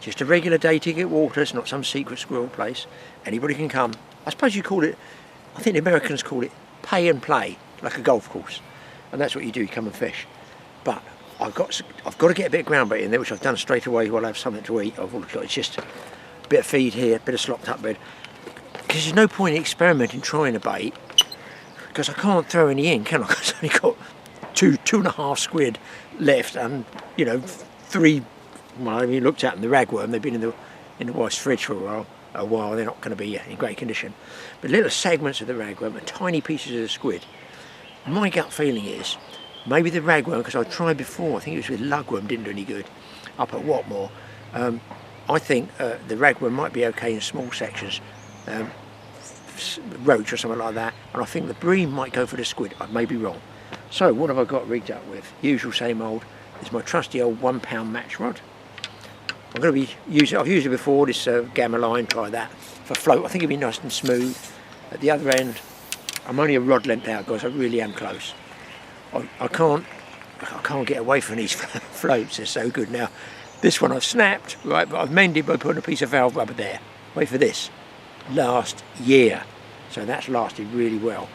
Just a regular day to get water. It's not some secret squirrel place. Anybody can come. I suppose you call it, I think the Americans call it pay and play, like a golf course. And that's what you do, you come and fish. But I've got to get a bit of ground bait in there, which I've done straight away while I have something to eat. It's just a bit of feed here, a bit of slopped up bread. Because there's no point in experimenting trying a bait, because I can't throw any in, can I? Because I've only got two and a half squid left, and you know, 3. Well, I haven't looked at them. The ragworm, they've been in the wife's fridge for a while. They're not going to be in great condition. But little segments of the ragworm and tiny pieces of the squid. My gut feeling is maybe the ragworm, because I tried before. I think it was with lugworm, didn't do any good up at Watmore. I think the ragworm might be okay in small sections, roach or something like that. And I think the bream might go for the squid. I may be wrong. So what have I got rigged up with? Usual same old. It's my trusty old 1 pound match rod. I'm going to be using, I've used it before, this gamma line, try that. For float, I think it'll be nice and smooth. At the other end, I'm only a rod length out, guys, I really am close. I can't get away from these floats, they're so good. Now, this one I've snapped, right, but I've mended by putting a piece of valve rubber there. Wait for this, last year. So that's lasted really well.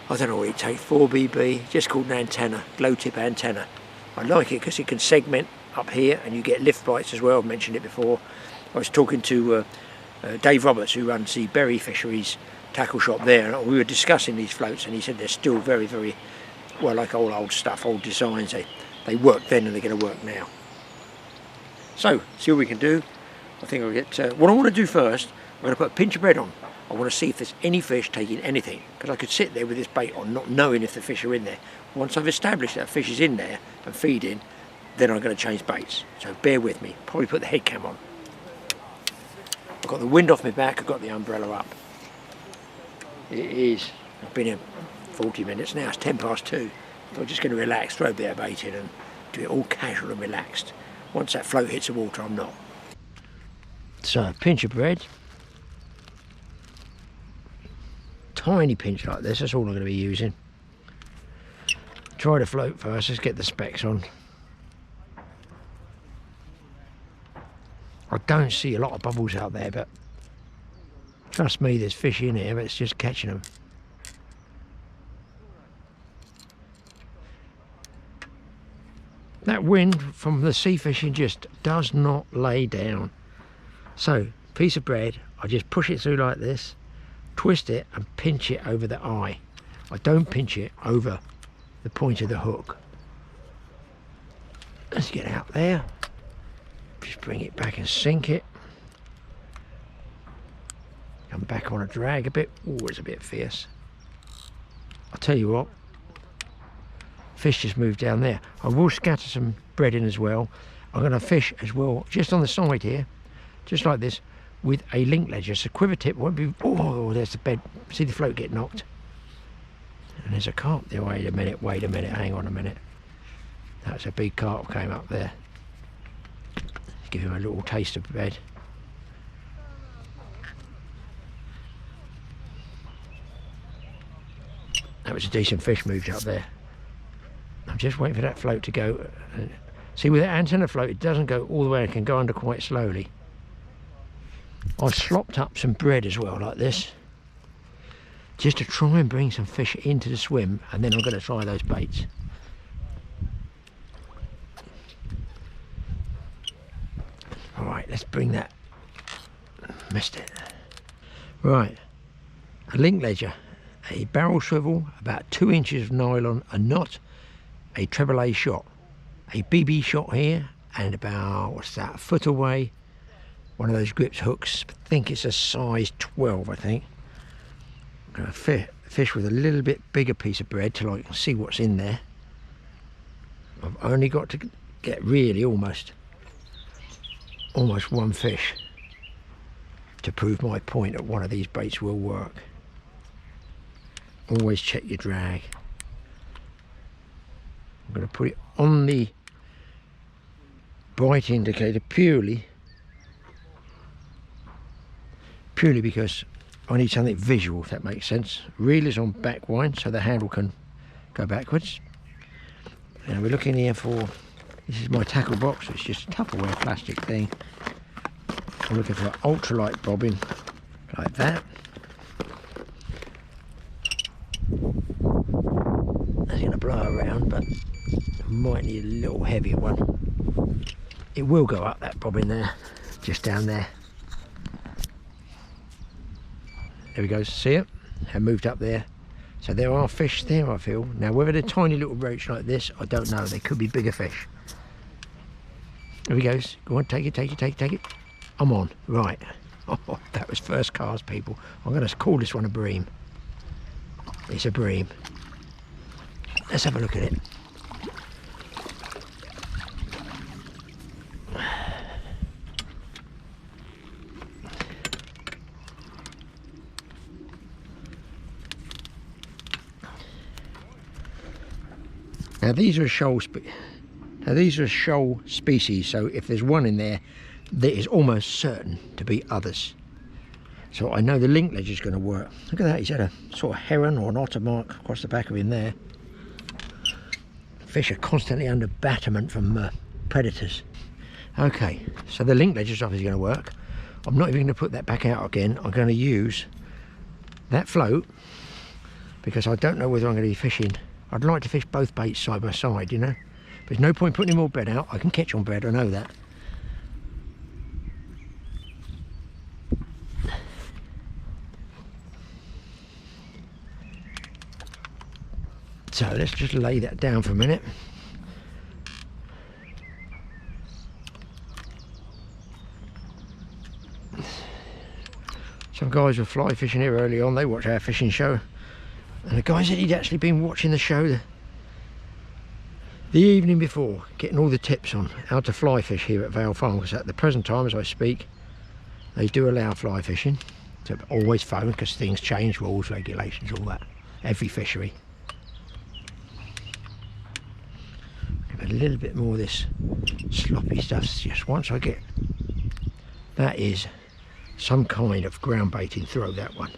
I don't know what it takes, 4BB, just called an antenna, glow tip antenna. I like it because it can segment up here and you get lift bites as well. I've mentioned it before. I was talking to Dave Roberts, who runs the Berry Fisheries tackle shop there, and we were discussing these floats, and he said they're still very, very, well, like old stuff, old designs. They worked then and they're going to work now. So, see what we can do. I think I'll get, what I want to do first, I'm going to put a pinch of bread on. I want to see if there's any fish taking anything, because I could sit there with this bait on not knowing if the fish are in there. Once I've established that a fish is in there and feeding, then I'm going to change baits. So bear with me. Probably put the head cam on. I've got the wind off my back, I've got the umbrella up. It is, I've been here 40 minutes now, it's 2:10. So I'm just going to relax, throw a bit of bait in and do it all casual and relaxed. Once that float hits the water, I'm not. So a pinch of bread. Tiny pinch like this, that's all I'm going to be using. Try the float first, let's get the specs on. I don't see a lot of bubbles out there, but trust me, there's fish in here, but it's just catching them. That wind from the sea fishing just does not lay down. So, piece of bread, I just push it through like this, twist it and pinch it over the eye. I don't pinch it over the point of the hook. Let's get out there. Just bring it back and sink it. Come back on a drag a bit. Oh, it's a bit fierce. I'll tell you what, fish just moved down there. I will scatter some bread in as well. I'm going to fish as well, just on the side here, just like this, with a link ledger. So quiver tip won't be, oh, there's the bed. See the float get knocked? And there's a carp there. Wait a minute, hang on a minute. That's a big carp came up there. Give him a little taste of bread. That was a decent fish moved up there. I'm just waiting for that float to go. See, with that antenna float, it doesn't go all the way, it can go under quite slowly. I've slopped up some bread as well, like this, just to try and bring some fish into the swim, and then I'm going to try those baits. Alright, let's bring that. Missed it. Right, a link ledger, a barrel swivel, about 2 inches of nylon, a knot, a treble A shot, a BB shot here, and about, what's that, a foot away, one of those grips hooks. I think it's a size 12, I think. I'm going to fish with a little bit bigger piece of bread till I can see what's in there. I've only got to get really almost one fish to prove my point that one of these baits will work. Always check your drag. I'm going to put it on the bite indicator purely because I need something visual, if that makes sense. Reel is on back wind so the handle can go backwards. And we're looking here for, this is my tackle box, it's just a Tupperware plastic thing. I'm looking for an ultralight bobbin like that. That's going to blow around, but I might need a little heavier one. It will go up, that bobbin there, just down there. There we go, see it? I moved up there. So there are fish there, I feel. Now whether they're tiny little roach like this, I don't know. They could be bigger fish. There he goes. Go on, take it, take it, take it, take it. I'm on. Right. Oh, that was first cast, people. I'm going to call this one a bream. It's a bream. Let's have a look at it. Now these are shoal species, so if there's one in there, there is almost certain to be others. So I know the link ledge is going to work. Look at that, he's had a sort of heron or an otter mark across the back of him there. Fish are constantly under batterment from predators. Okay, so the link ledge is obviously going to work. I'm not even going to put that back out again. I'm going to use that float because I don't know whether I'm going to be fishing. I'd like to fish both baits side by side, you know. There's no point putting them all bed out. I can catch on bed, I know that. So let's just lay that down for a minute. Some guys were fly fishing here early on. They watched our fishing show. And the guy said he'd actually been watching the show the evening before, getting all the tips on how to fly fish here at Vale Farm, because at the present time as I speak they do allow fly fishing. So always phone because things change, rules, regulations, all that, every fishery. Give a little bit more of this sloppy stuff just once I get, that is some kind of ground baiting throw, that one.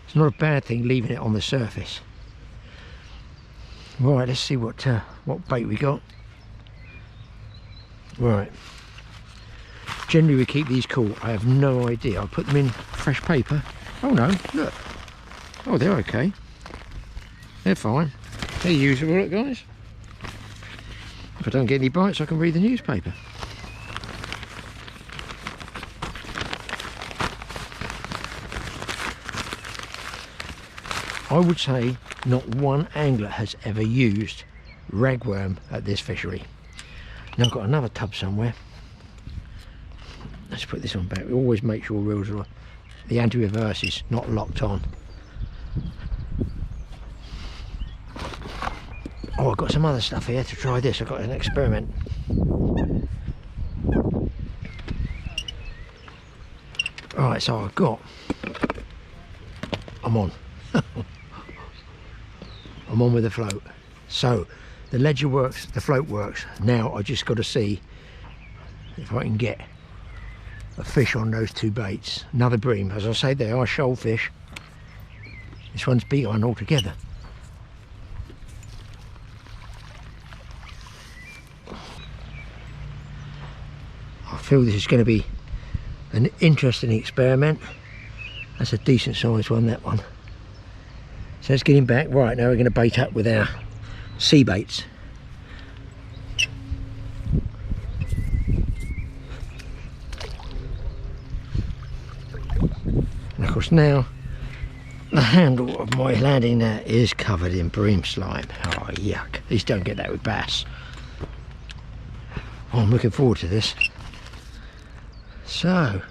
It's not a bad thing leaving it on the surface. Right, let's see what bait we got. Right. Generally we keep these cool. I have no idea. I'll put them in fresh paper. Oh no, look. Oh, they're okay. They're fine. They're usable, look guys. If I don't get any bites, I can read the newspaper. I would say not one angler has ever used ragworm at this fishery. Now I've got another tub somewhere. Let's put this on back. We always make sure reels are, the anti-reverse is not locked on. Oh, I've got some other stuff here to try this. I've got an experiment. Alright, so I've got, I'm on. I'm on with the float. So the ledger works, the float works. Now I just got to see if I can get a fish on those two baits. Another bream. As I say, they are shoal fish. This one's big on altogether. I feel this is going to be an interesting experiment. That's a decent sized one, that one. So let's get him back. Right, now we're going to bait up with our sea baits. And of course now the handle of my landing net is covered in bream slime. Oh yuck, these don't get that with bass. Oh, I'm looking forward to this. So,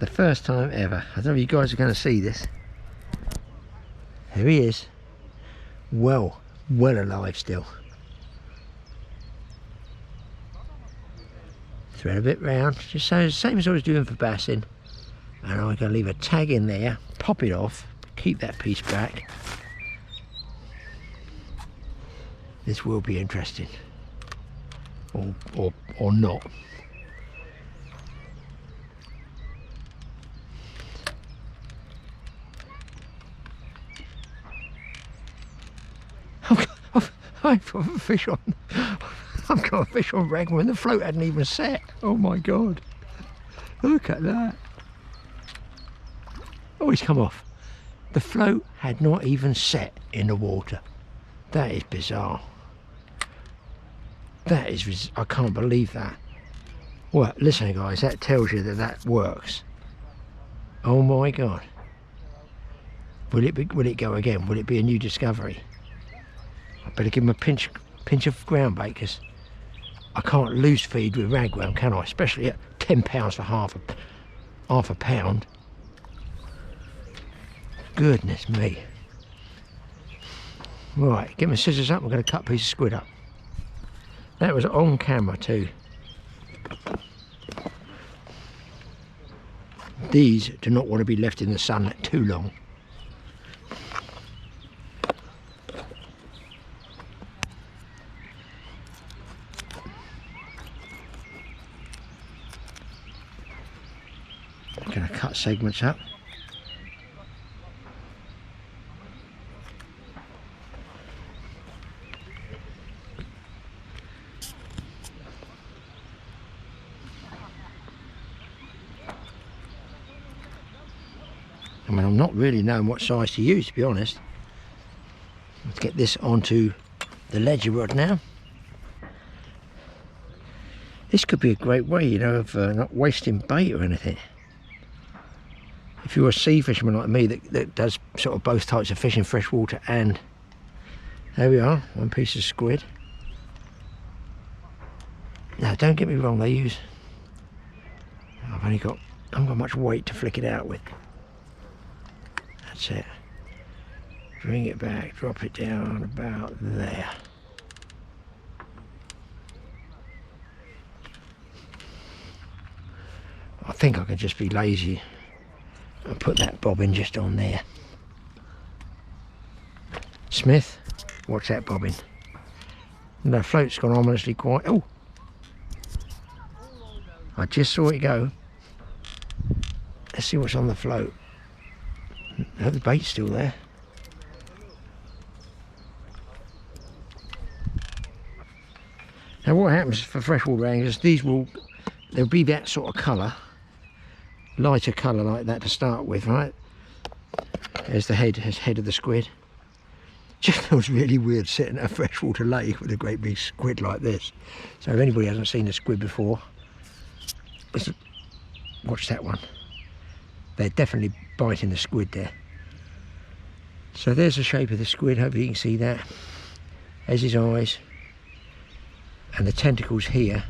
the first time ever, I don't know if you guys are going to see this. Here he is, well alive still. Thread a bit round, just so the same as I was doing for bassing. And I'm going to leave a tag in there, pop it off, keep that piece back. This will be interesting, or not. I put a fish on. I've got a fish on Ragworm and the float hadn't even set. Oh my God. Look at that. Oh, he's come off. The float had not even set in the water. That is bizarre. That is, I can't believe that. Well, listen guys, that tells you that that works. Oh my God. Will it go again? Will it be a new discovery? I better give him a pinch of ground bait, because I can't loose feed with ragworm, can I? Especially at £10 for half a pound. Goodness me. Right, get my scissors up. I'm going to cut a piece of squid up. That was on camera too. These do not want to be left in the sun too long. I'm going to cut segments up. I mean, I'm not really knowing what size to use, to be honest. Let's get this onto the ledger rod now. This could be a great way, you know, of not wasting bait or anything. If you're a sea fisherman like me that does sort of both types of fishing, freshwater and... There we are, one piece of squid. Now, don't get me wrong, they use... I haven't got much weight to flick it out with. That's it. Bring it back, drop it down about there. I think I can just be lazy and put that bobbin just on there. Smith, watch that bobbin. And the float's gone ominously quiet. Oh! I just saw it go. Let's see what's on the float. No, the bait's still there. Now what happens for freshwater anglers, they'll be that sort of colour, lighter colour like that to start with, right? There's the head of the squid. Just feels really weird sitting at a freshwater lake with a great big squid like this. So if anybody hasn't seen a squid before, watch that one. They're definitely biting the squid there. So there's the shape of the squid, hopefully you can see that. There's his eyes. And the tentacles here.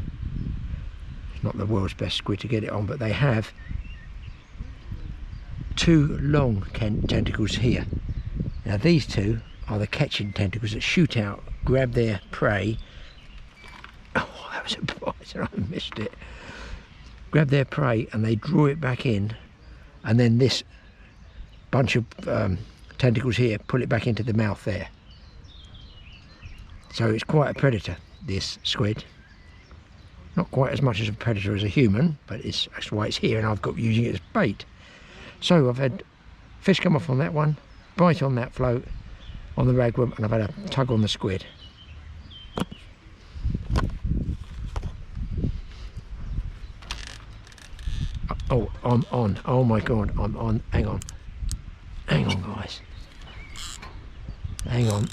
It's not the world's best squid to get it on, but they have two long tentacles here. Now these two are the catching tentacles that shoot out, grab their prey. Oh, that was a bite and I missed it. Grab their prey and they draw it back in, and then this bunch of tentacles here pull it back into the mouth there. So it's quite a predator, this squid. Not quite as much as a predator as a human, but that's why it's here, and I've got using it as bait. So I've had fish come off on that one, bite on that float, on the ragworm, and I've had a tug on the squid. Oh, I'm on. Oh my God, I'm on. Hang on. Hang on, guys. Hang on.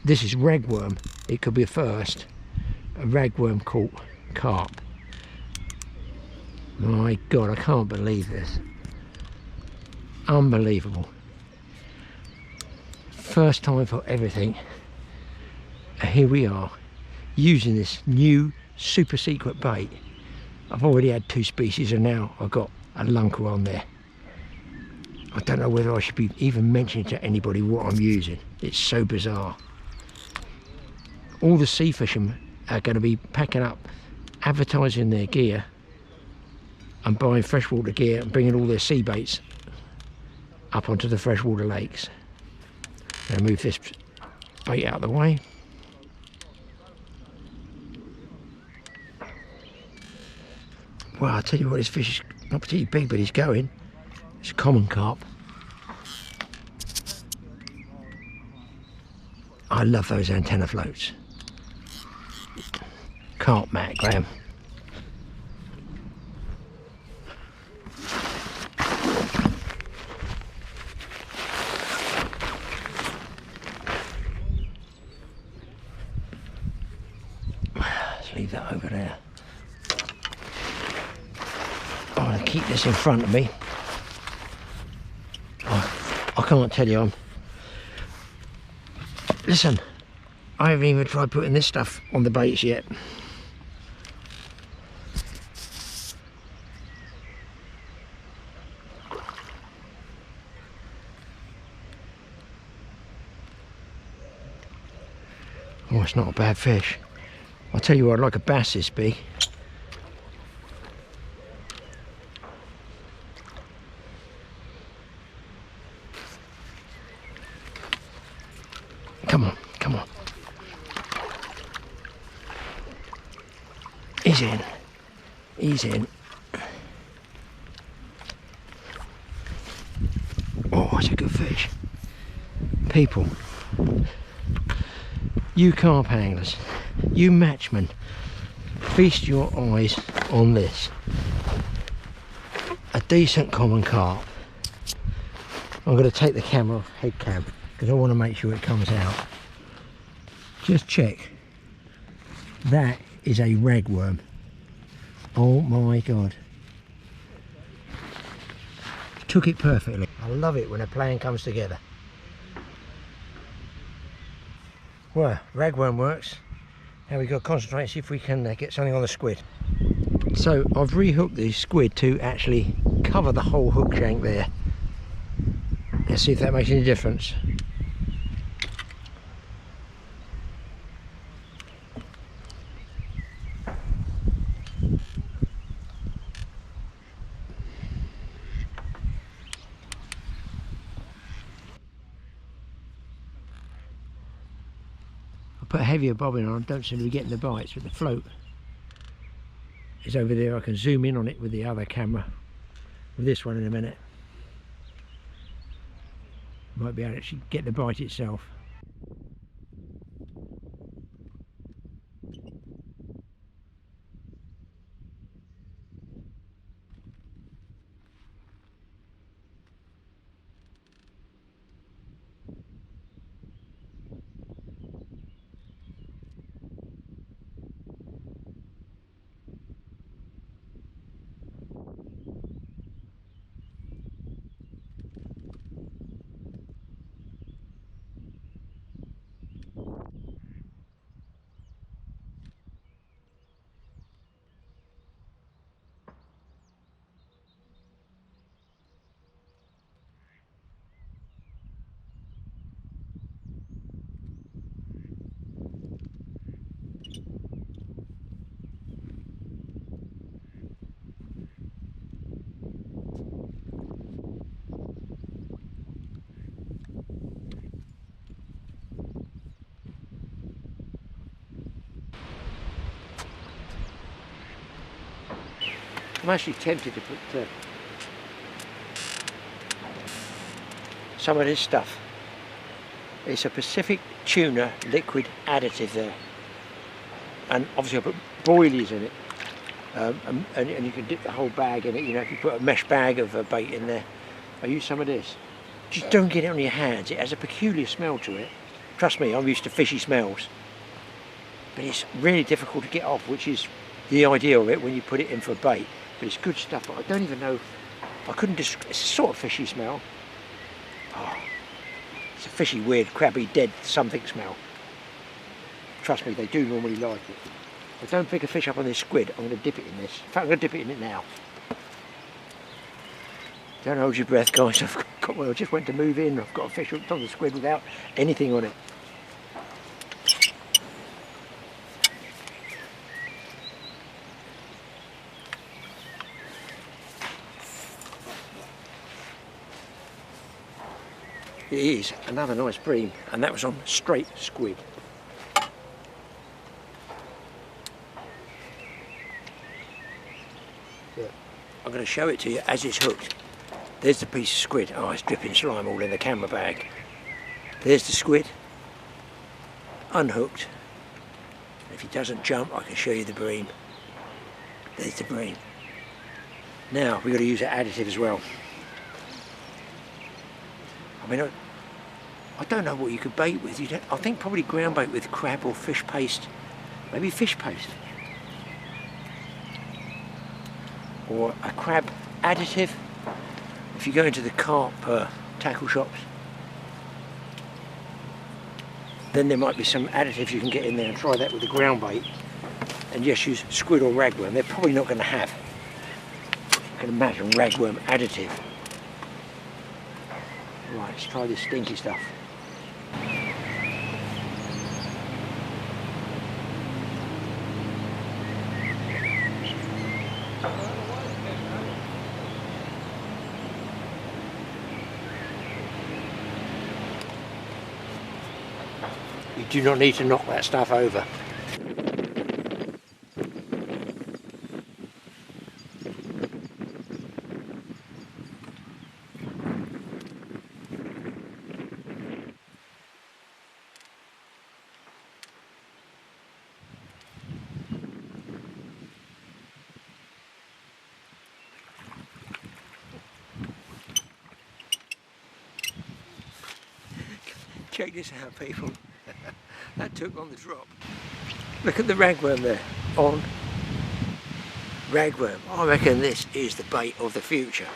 This is ragworm. It could be a first. A ragworm caught carp. My God, I can't believe this. Unbelievable. First time for everything. And here we are, using this new super secret bait. I've already had two species and now I've got a lunker on there. I don't know whether I should be even mentioning to anybody what I'm using. It's so bizarre. All the sea fishermen are going to be packing up, advertising their gear and buying freshwater gear and bringing all their sea baits up onto the freshwater lakes. Now move this bait out of the way. Well, I'll tell you what, this fish is not particularly big, but he's going. It's a common carp. I love those antenna floats. Carp mat, Graeme. Let's leave that over there. I'm going to keep this in front of me. I can't tell you, listen, I haven't even tried putting this stuff on the baits yet. Oh, it's not a bad fish. I'll tell you what, I'd like a bass this big. Come on, come on. He's in. He's in. Oh, that's a good fish. People, you carp anglers, you matchmen, feast your eyes on this. A decent common carp. I'm going to take the camera off head cam because I want to make sure it comes out. Just check. That is a ragworm. Oh my god. Took it perfectly. I love it when a plan comes together. Well, ragworm works. Now we've got to concentrate and see if we can get something on the squid. So I've rehooked the squid to actually cover the whole hook shank there. Let's see if that makes any difference. I put a heavier bobbin on, don't seem to be getting the bites, but the float is over there. I can zoom in on it with the other camera, with this one in a minute. Might be able to actually get the bite itself. I'm actually tempted to put some of this stuff. It's a Pacific tuna liquid additive there, and obviously I put boilies in it, and you can dip the whole bag in it. You know, if you put a mesh bag of bait in there, I use some of this. Just don't get it on your hands. It has a peculiar smell to it. Trust me, I'm used to fishy smells, but it's really difficult to get off, which is the idea of it when you put it in for bait. But it's good stuff. But I don't even know. I couldn't describe. It's a sort of fishy smell. Oh, it's a fishy, weird, crabby, dead something smell. Trust me, they do normally like it. But don't pick a fish up on this squid. I'm going to dip it in this. In fact, I'm going to dip it in it now. Don't hold your breath, guys. Well, I just went to move in. I've got a fish hooked on the squid without anything on it. It is another nice bream, and that was on straight squid. Yeah. I'm going to show it to you as it's hooked. There's the piece of squid. Oh, it's dripping slime all in the camera bag. There's the squid. unhooked. If he doesn't jump, I can show you the bream. There's the bream. Now we've got to use that additive as well. I mean, I don't know what you could bait with. I think probably ground bait with crab or fish paste. Maybe fish paste. Or a crab additive. If you go into the carp tackle shops, then there might be some additives you can get in there and try that with the ground bait. And just use squid or ragworm. They're probably not going to have, I can imagine, ragworm additive. Right, let's try this stinky stuff. You do not need to knock that stuff over. Check this out, people. That took on the drop. Look at the ragworm there. On ragworm. I reckon this is the bait of the future.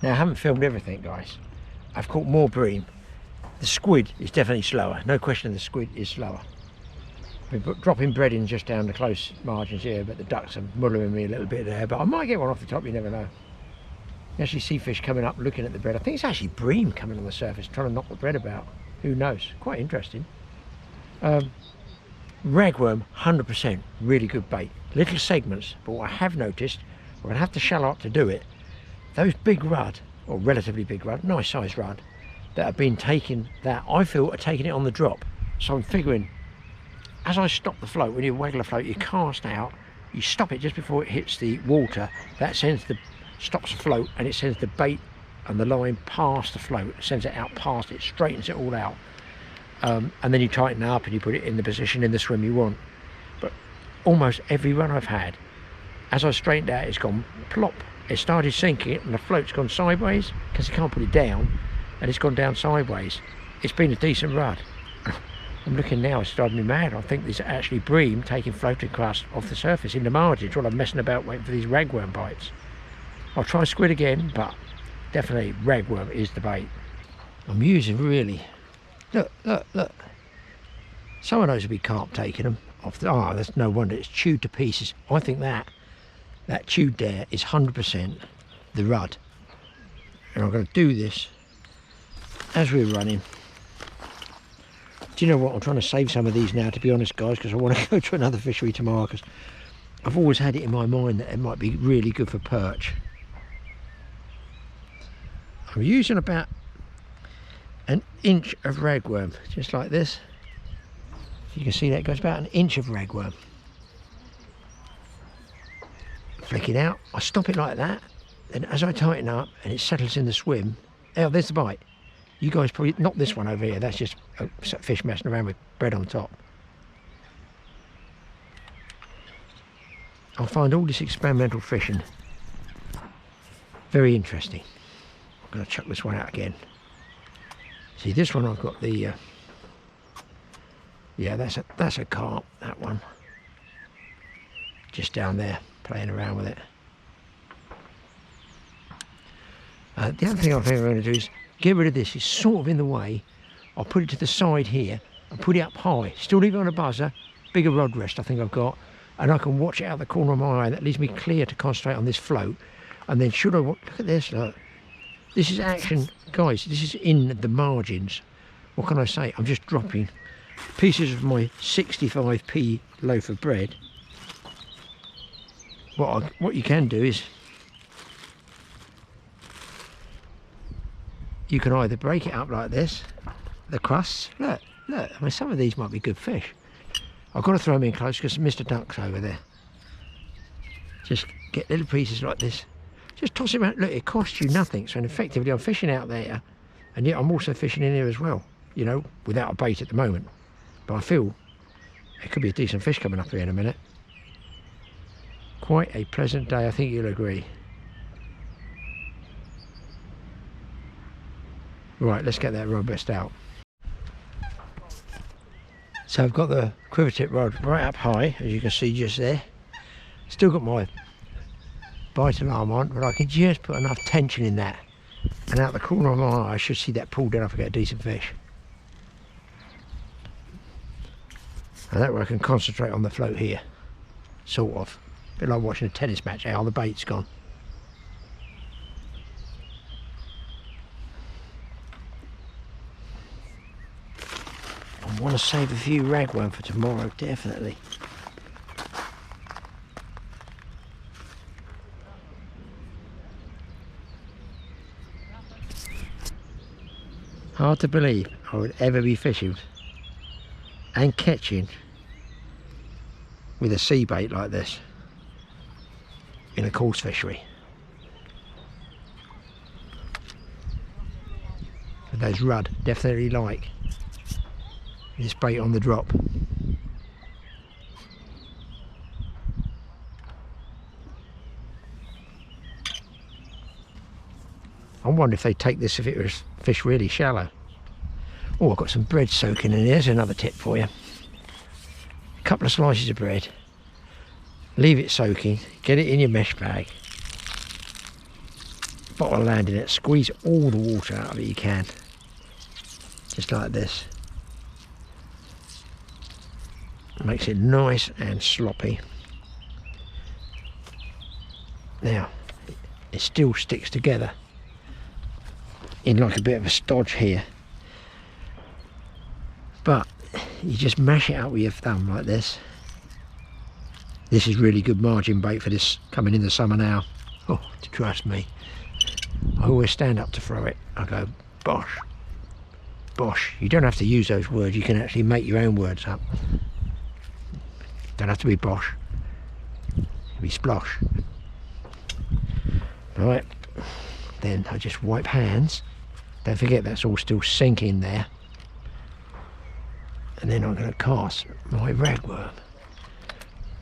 Now I haven't filmed everything, guys. I've caught more bream. The squid is definitely slower. No question the squid is slower. We're dropping bread in just down the close margins here, but the ducks are muddling me a little bit there. But I might get one off the top, you never know. You actually see fish coming up looking at the bread. I think it's actually bream coming on the surface trying to knock the bread about. Who knows? Quite interesting. Ragworm, 100% really good bait. Little segments, but what I have noticed, we're going to have to shell out to do it. Those big rudd, or relatively big rudd, nice size rudd, that have been taking that, I feel, are taking it on the drop. So I'm figuring, as I stop the float, when you waggle a float, you cast out, you stop it just before it hits the water, that stops the float, and it sends the bait and the line past the float, sends it out past it, straightens it all out. And then you tighten it up and you put it in the position in the swim you want. But almost every run I've had, as I straightened out, it's gone plop. It started sinking and the float's gone sideways because you can't put it down, and it's gone down sideways. It's been a decent run. I'm looking now, it's driving me mad. I think there's actually bream taking floating crust off the surface in the margins while I'm messing about waiting for these ragworm bites. I'll try squid again, but definitely ragworm is the bait. I'm using really, look. Someone knows a big carp taking them off the, that's no wonder, it's chewed to pieces. I think that chewed there is 100% the rudd. And I'm going to do this as we're running. Do you know what? I'm trying to save some of these now, to be honest, guys, because I want to go to another fishery tomorrow, because I've always had it in my mind that it might be really good for perch. I'm using about an inch of ragworm, just like this. You can see that goes about an inch of ragworm. Flick it out, I stop it like that, and as I tighten up and it settles in the swim, oh, there's the bite. You guys probably, not this one over here, that's just a fish messing around with bread on top. I find all this experimental fishing very interesting. I'm going to chuck this one out again. See, this one I've got the, yeah, that's a carp, that one. Just down there, playing around with it. The other thing I think I'm going to do is get rid of this. It's sort of in the way. I'll put it to the side here and put it up high. Still leave it on a buzzer, bigger rod rest I think I've got, and I can watch it out of the corner of my eye. That leaves me clear to concentrate on this float. And then should I look at this, look. This is action, guys, this is in the margins. What can I say? I'm just dropping pieces of my 65p loaf of bread. What you can do is you can either break it up like this, the crusts. Look, I mean, some of these might be good fish. I've got to throw them in close because Mr. Duck's over there. Just get little pieces like this. Just toss it around. Look, it costs you nothing. So effectively I'm fishing out there, and yet I'm also fishing in here as well, you know, without a bait at the moment. But I feel it could be a decent fish coming up here in a minute. Quite a pleasant day, I think you'll agree. Right, let's get that rod rest out. So I've got the quiver tip rod right up high, as you can see just there. Still got my bite alarm on, but I can just put enough tension in that, and out the corner of my eye I should see that pulled down if I get a decent fish. And that way I can concentrate on the float here, sort of. A bit like watching a tennis match, how the bait's gone. I want to save a few ragworm for tomorrow, definitely. Hard to believe I would ever be fishing and catching with a sea bait like this in a coarse fishery. But those rudd definitely like this bait on the drop. I wonder if they take this if it was fish really shallow. Oh, I've got some bread soaking in here. There's another tip for you. A couple of slices of bread. Leave it soaking. Get it in your mesh bag. Bottle of land in it. Squeeze all the water out of it you can. Just like this. Makes it nice and sloppy. Now, it still sticks together in like a bit of a stodge here, but you just mash it out with your thumb like this. This is really good margin bait for this coming in the summer now. Oh, trust me, I always stand up to throw it. I go bosh, bosh. You don't have to use those words, you can actually make your own words up. Don't have to be bosh, it'll be splosh. Right, then I just wipe hands. Don't forget that's all still sinking there. And then I'm going to cast my ragworm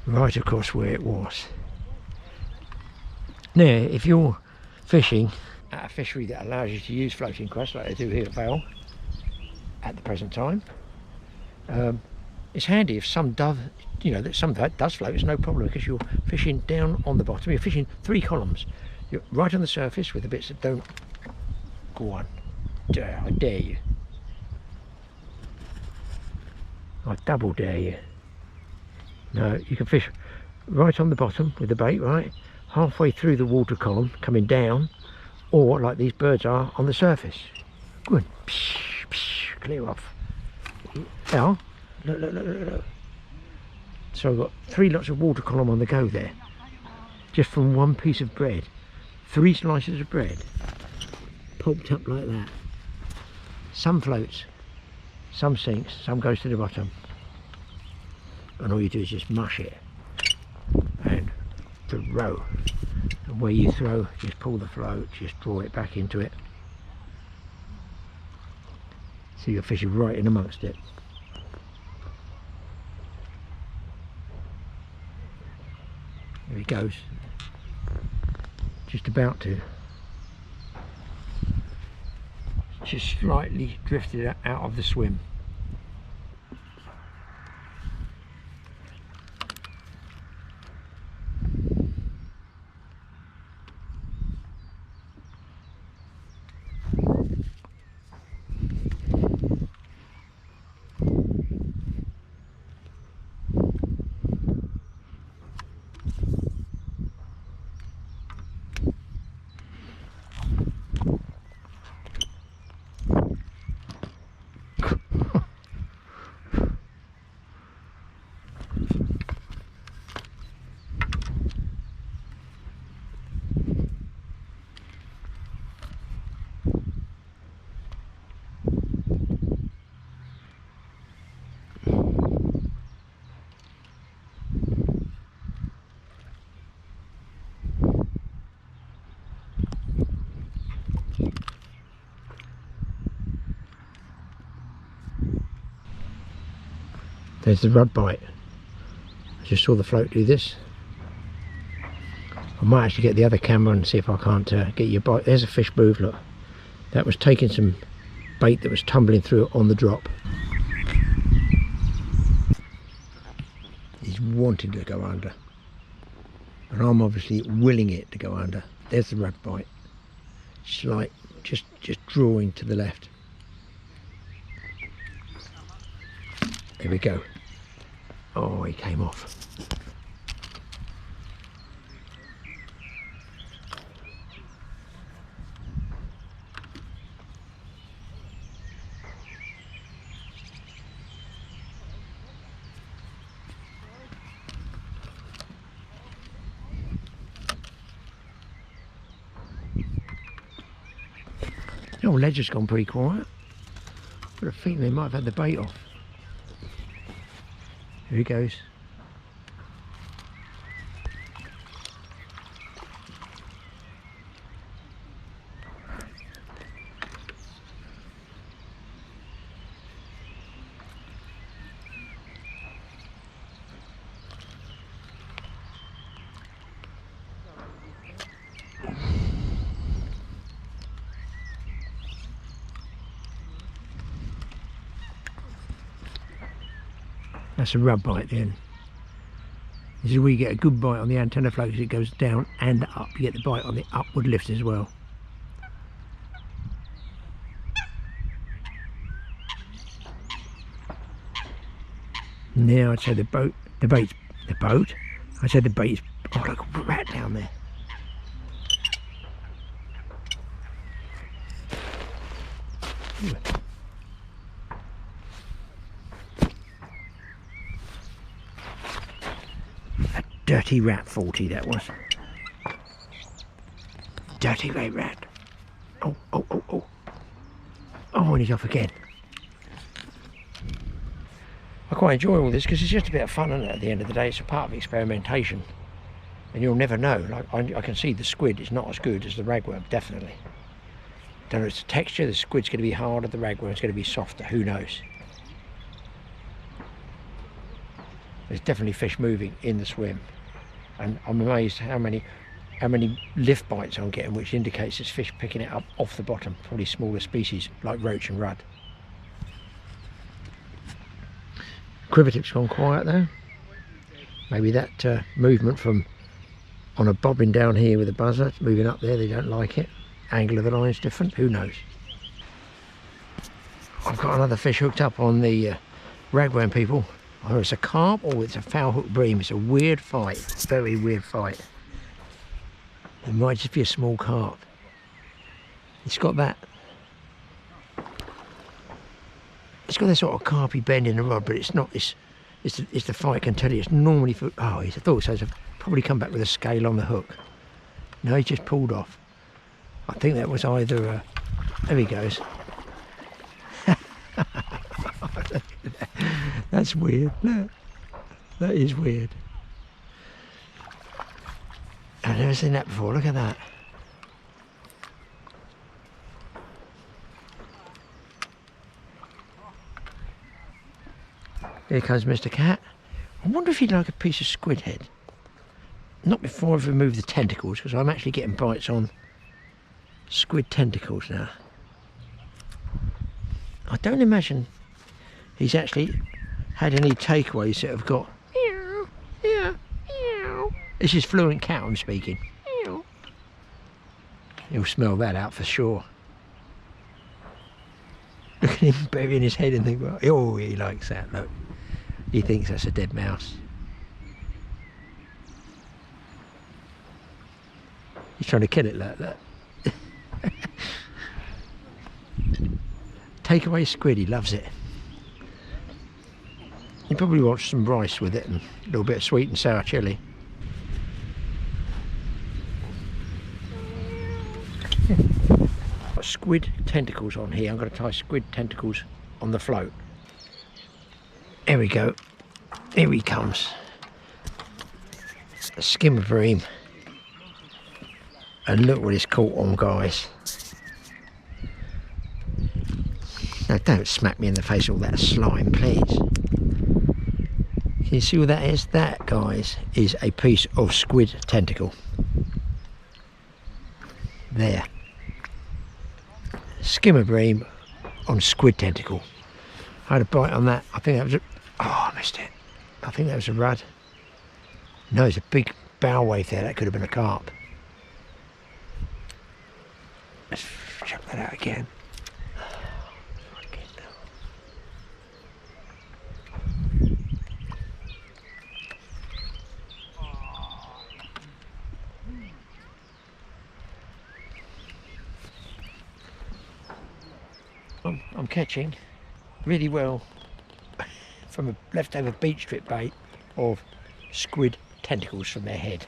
right across where it was. Now, if you're fishing at a fishery that allows you to use floating crusts like they do here at Vale at the present time, it's handy if some dove, you know, that some of that does float. It's no problem because you're fishing down on the bottom. You're fishing 3 columns. You're right on the surface with the bits that don't go on. I dare you. I double dare you. No, you can fish right on the bottom with the bait, right? Halfway through the water column, coming down, or like these birds are on the surface. Go on. Psh, psh, clear off. Now, look. So I've got 3 lots of water column on the go there. Just from 1 piece of bread. 3 slices of bread. Pulped up like that. Some floats, some sinks, some goes to the bottom. And all you do is just mush it and throw. And where you throw, just pull the float, just draw it back into it. So you're fishing right in amongst it. There he goes. Just about to. Just slightly drifted out of the swim. There's the rod bite. I just saw the float do this. I might actually get the other camera and see if I can't get you a bite. There's a fish move, look. That was taking some bait that was tumbling through it on the drop. He's wanting to go under. And I'm obviously willing it to go under. There's the rod bite. It's like just drawing to the left. Here we go. Oh, he came off. The old ledge has gone pretty quiet. But I think they might have had the bait off. Here he goes. That's a rub bite then. This is where you get a good bite on the antenna float because it goes down and up. You get the bite on the upward lift as well. Now I'd say the boat, I'd say the bait is, oh look, a rat down there. Ooh. Dirty rat 40 that was. Dirty grey rat. Oh, oh, oh, oh. Oh, and he's off again. I quite enjoy all this because it's just a bit of fun, isn't it? At the end of the day, it's a part of experimentation. And you'll never know. Like I can see the squid is not as good as the ragworm, definitely. Don't know, it's the texture, the squid's going to be harder, the ragworm's going to be softer, who knows? There's definitely fish moving in the swim. And I'm amazed how many lift bites I'm getting, which indicates it's fish picking it up off the bottom, probably smaller species like roach and rudd. Quiver tip's gone quiet though. Maybe that movement from on a bobbin down here with a buzzer, it's moving up there, they don't like it. Angle of the line's different, who knows? I've got another fish hooked up on the ragworm, people. Or it's a carp or it's a foul hook bream. It's a weird fight, very weird fight. It might just be a small carp. It's got that. It's got this sort of carpy bend in the rod, but it's not. It's the fight can tell you. It's normally for. Oh, I thought so. It's probably come back with a scale on the hook. No, he just pulled off. I think that was either. There he goes. That's weird. Look, that is weird. I've never seen that before. Look at that. Here comes Mr. Cat. I wonder if he'd like a piece of squid head. Not before I've removed the tentacles, because I'm actually getting bites on squid tentacles now. I don't imagine he's actually had any takeaways that have got meow, yeah, meow. This is fluent cat I'm speaking. Meow. He'll smell that out for sure. Look at him burying his head in the grass. Oh, he likes that, look. He thinks that's a dead mouse. He's trying to kill it, look, look. Take away squid, he loves it. He probably wants some rice with it and a little bit of sweet and sour chilli. Got squid tentacles on here. I'm going to tie squid tentacles on the float. Here we go. Here he comes. A skimmer bream. And look what he's caught on, guys. Now don't smack me in the face with all that slime, please. Can you see what that is? That, guys, is a piece of squid tentacle. There. Skimmer bream on squid tentacle. I had a bite on that. I think that was a... Oh, I missed it. I think that was a rudd. No, it's a big bow wave there. That could have been a carp. Let's check that out again. I'm catching really well from a leftover beach strip bait of squid tentacles from their head.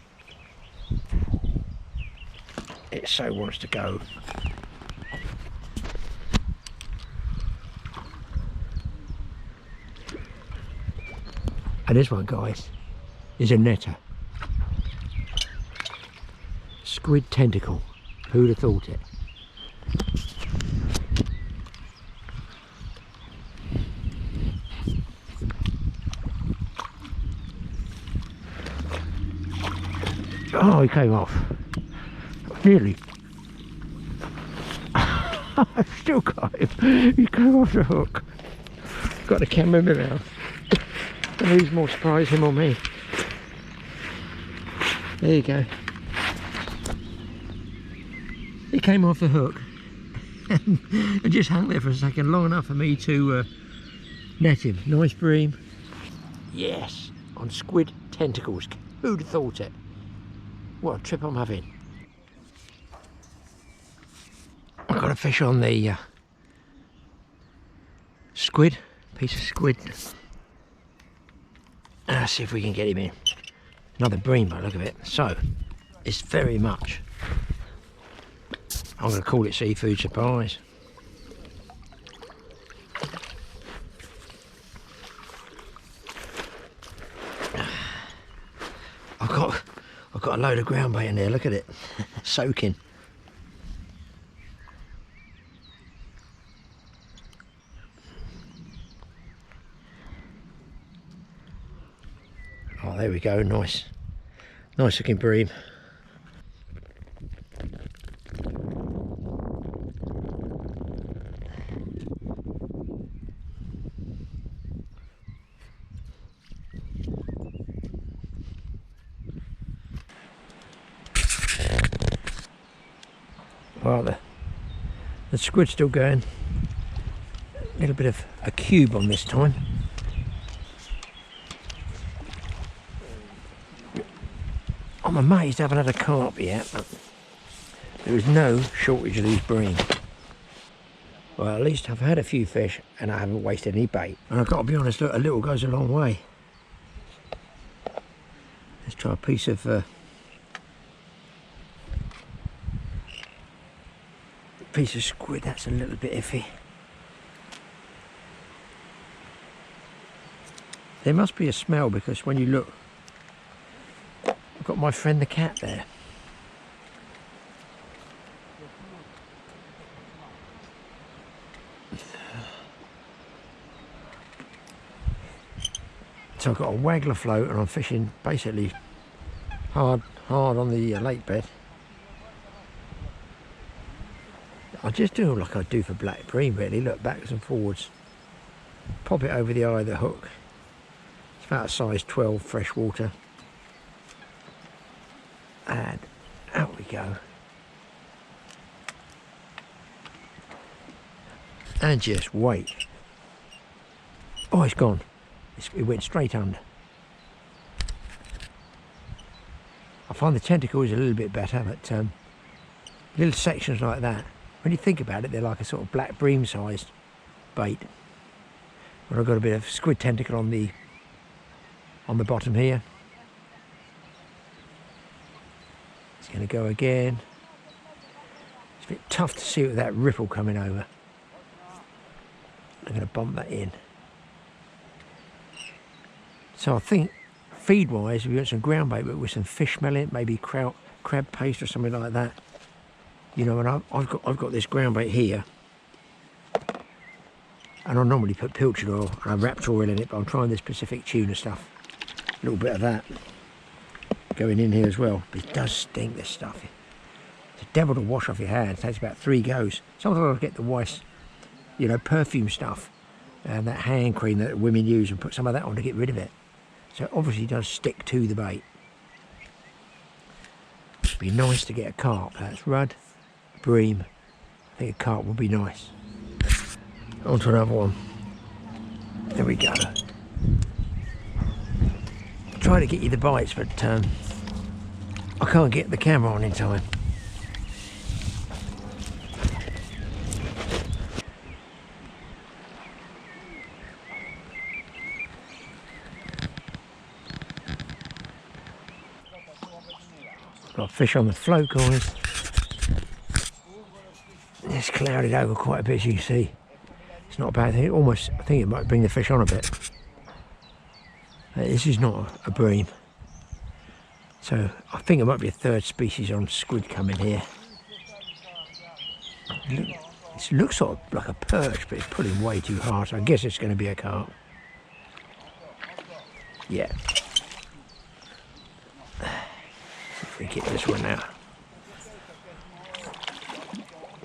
It so wants to go. And this one, guys, is a netter. Squid tentacle. Who'd have thought it? Oh, he came off. Nearly. I've still got him. He came off the hook. Got the camera in my mouth. And who's more surprised, him or me? There you go. He came off the hook and just hung there for a second, long enough for me to net him. Nice bream. Yes, on squid tentacles. Who'd have thought it? What a trip I'm having. I've got a fish on the squid, piece of squid. Let's see if we can get him in. Another bream by the look of it. So, it's very much, I'm going to call it seafood surprise. I've got a load of ground bait in there, look at it, soaking. Oh, there we go, nice looking bream. Well, the squid's still going. A little bit of a cube on this time. I'm amazed I haven't had a carp yet, but there is no shortage of these bream. Well, at least I've had a few fish and I haven't wasted any bait. And I've got to be honest, look, a little goes a long way. Let's try a piece of squid. That's a little bit iffy. There must be a smell, because when you look, I've got my friend the cat there. So I've got a waggler float and I'm fishing basically hard on the lake bed. I just do like I do for black bream, really. Look, backwards and forwards. Pop it over the eye of the hook. It's about a size 12 freshwater. And out we go. And just wait. Oh, it's gone. It went straight under. I find the tentacle is a little bit better, but little sections like that, when you think about it, they're like a sort of black bream sized bait. But I've got a bit of squid tentacle on the bottom here. It's going to go again. It's a bit tough to see with that ripple coming over. I'm going to bump that in. So I think feed wise we want some ground bait, but with some fish melon, maybe crab paste or something like that. You know, and I've got this ground bait here, and I normally put pilchard oil and I raptor oil in it, but I'm trying this Pacific tuna stuff. A little bit of that going in here as well. But it does stink, this stuff. It's a devil to wash off your hands. It takes about 3 goes. Sometimes I'll get the wife's, you know, perfume stuff and that hand cream that women use and put some of that on to get rid of it. So it obviously does stick to the bait. It'd be nice to get a carp. That's rudd, bream. I think a carp would be nice. On to another one. There we go. Try to get you the bites, but I can't get the camera on in time. Got fish on the float, guys. It's clouded over quite a bit, as you can see. It's not a bad thing. Almost, I think it might bring the fish on a bit. This is not a bream. So I think it might be a third species on squid coming here. It looks sort of like a perch, but it's pulling way too hard. So I guess it's going to be a carp. Yeah. We get this one out.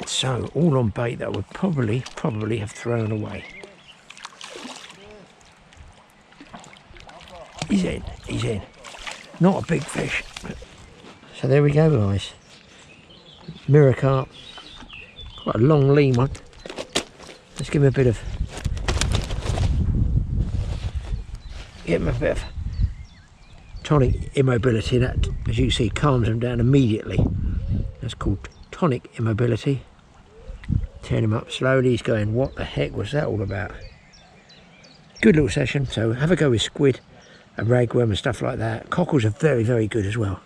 So all on bait that I would probably have thrown away. He's in, he's in. Not a big fish. So there we go, guys. Mirror carp. Quite a long lean one. Let's give him a bit of tonic immobility. That, as you see, calms him down immediately. That's called tonic immobility. Turn him up slowly. He's going, what the heck was that all about? Good little session. So have a go with squid and ragworm and stuff like that. Cockles are very, very good as well.